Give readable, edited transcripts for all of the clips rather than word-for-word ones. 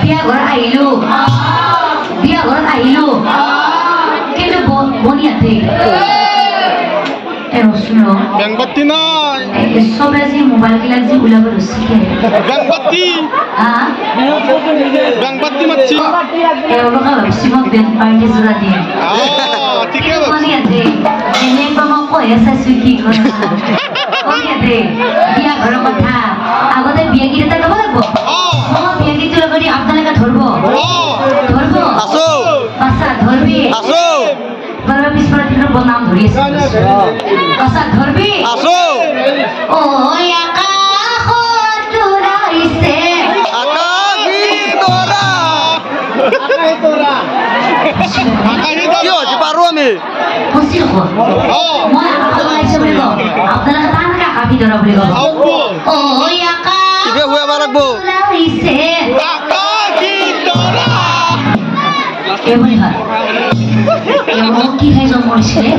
বিয়া ঘৰত আহিলো কিন্তু বনিয়াতে বেংবাতি নাই চবে যে মোবাইল বিলাক যে ওলাব লৈছে বেংবাতি মাতছি তেওঁলোকে ভাবিছে মোক বেংক পাৰ্টি যোৰা দিয়ে ঠিকে বনিয়াতে এনেকুৱা মই কৈ আছো কি কৰা বনিয়াতে বিয়া ঘৰৰ কথা আগতে বিয়া গীত এটা গাব লাগিব মই বিয়া গীতটো লগতে আপোনালোকে ধৰিব বাচ্চা ধৰবি পিছফালে নাম ধৰি আছে বাচ্চা ধৰবি পাৰো আমি মই আকাশ বুলি কওঁ আপোনালোকে তানকে আকাশী ধৰা বুলি কওঁ লাগবো কেমন হয় মোক কি খাই জন্ম হৈছিলে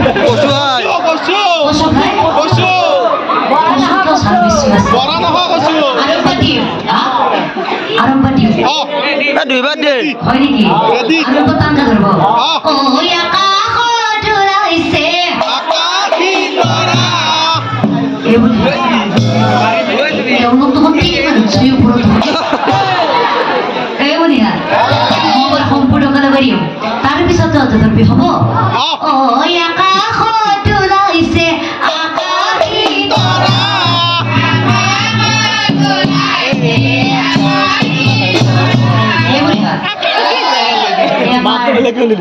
আৰম্ভটি দুইবাৰ দে হয় নেকি আৰু টানকা ধৰব সম্পূৰ্ণ কৰিব পাৰিম তাৰ পিছত ধৰবি হ'ব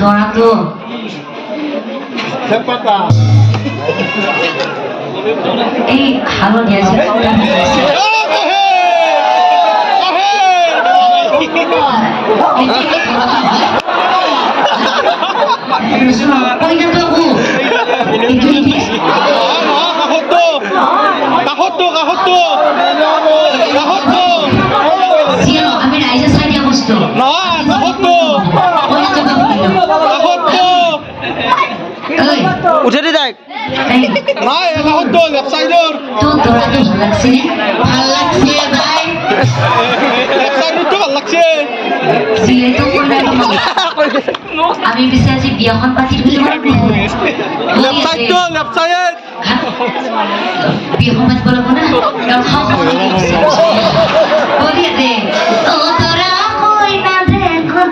দৰাটো এই হালধীয়া যে আমি ৰাইজে চাই দিয়া বস্তু উঠে দি যাই নাই একাহত্তৰ লেফট সাইডৰ তো দৰাটো ভাল লাগছে ভাই লেফট সাইডর তো ভাল লাগছে যিহেতু আমি পিছে আজি বিয়াখন পাতি লেফট সাইড তো লেফট সাইড বিয়াখন পাতিব লাগিব না খাওঁ দে তৰা কই না দেখোন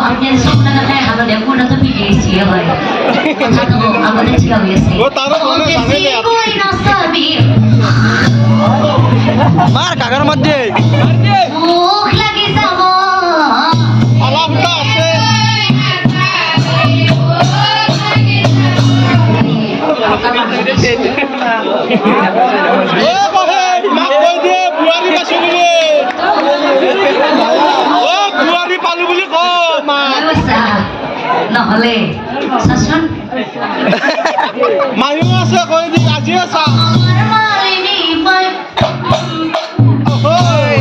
আপনি সব না খায় হালো দেখো না তো পিটিয়েছি হয় কথা তো আমাদের ঠিক হয়েছে ও তারা মনে জানে না কই না সাবি মার কাকার মধ্যে মুখ লাগি যাব আলামটা আছে ও বাহে মা কই দে বুয়ারি পাছি বলে ও বুয়ারি পালু বলে কো মা নহলে শাসন মায়ো আছে কই দি আজি আছে আমার মালিনী পাই ওই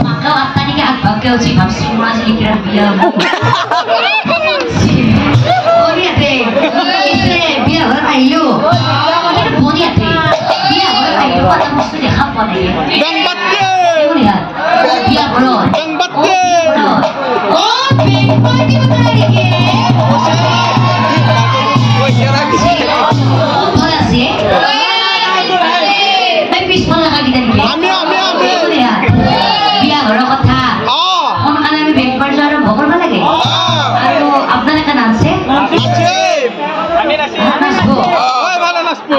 মাকা আত্তানি কে আগকে উচি ভাবছি মাঝ লিখরা বিয়া বনিয়াতে বিয়া ঘর আইলো বনিয়াতে বিয়া ঘর আইলো কথা বস্তু দেখা পানে বেংবাতি বিয়া ঘর বেংবাতি ও বেংবাতি বতাইকে ভাল আছে এই পিছফাল লাগা দিতা নেকি আমি বিয়া ঘৰৰ কথা সোনকালে আমি বেগ পাৰ যোৱাৰ ভগৰ লাগে আৰু আপোনালোকে নাচে আছে আমি নাচব ওই ভালো নাচবো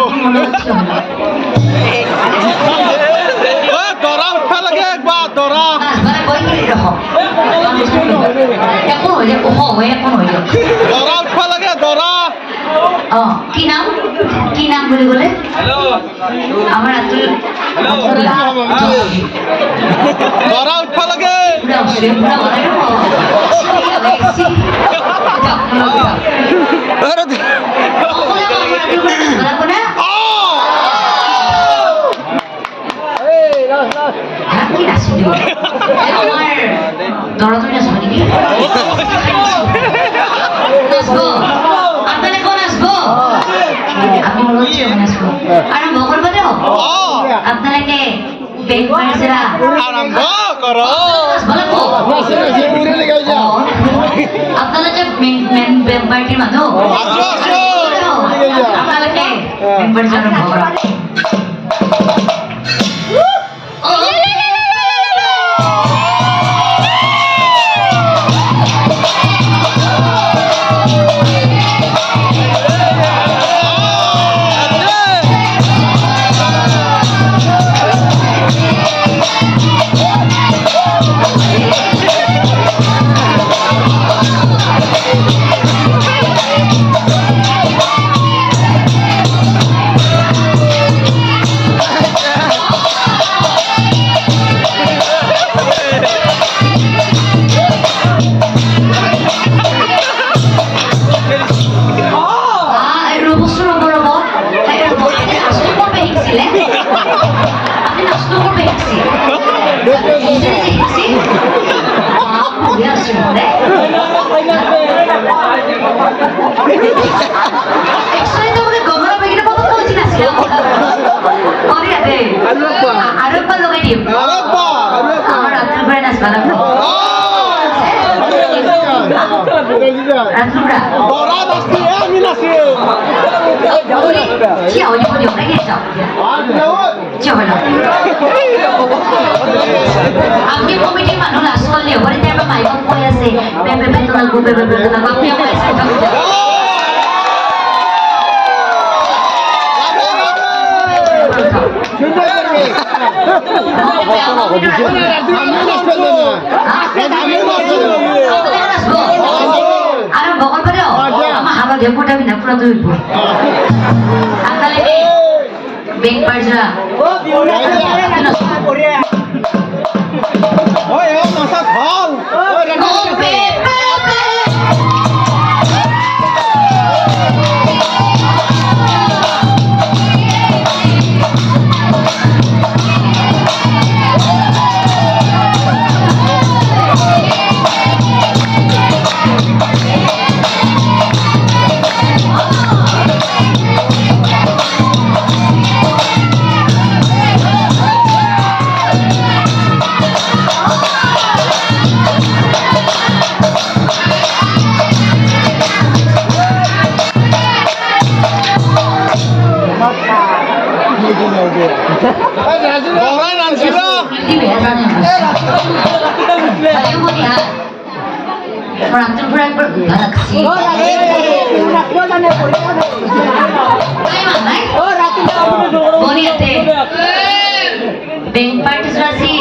ও দৰা উঠা লাগে একবাৰ দৰা নাচবাৰে বই কৰি ৰখ একো হৈ যায় ওখ হৈ একো হৈ যায় দৰা উঠা লাগে দৰা কি নাম বুলি ক'লে আমাৰ আতুল দৰা উঠা লাগে দৰাটো নাচিব নেকি বেংক পাৰ্টিৰা আৰম্ভ কৰ আপোনালোকে মেন বেংক পাৰ্টিৰ মানুহ আছো আছো আপোনালোকে বেংক পাৰ্টি আৰম্ভ কৰক আপনি কমিটির মানুষ লাশ করলে ওখানে আমার মাইকত কই আছে পেপে বেতন গুপে বেতন আপনি আমার সাথে আর বকল করে আমার হাবা দেখোটা আমি না পুরো দুইব আপনাদের বেংক পার্টিরা ঐ এ মাথা ভাল বড়াই নাছিল রাত্রিপুরা একবার লাগছি বেংক পাৰ্টি চলাইছি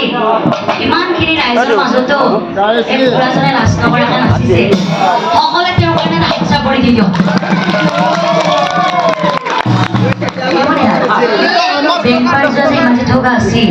ইমানখিনি ৰাইজৰ মাজতো এই বুঢ়াজনে লাজ নকৰাকে নাচিছে সকলোৱে তেওঁৰ কাৰণে আচ্ছা কৰি দি দিয়ক বেংক পাৰ্টি চলাইছি ইমান যে থকা আছিল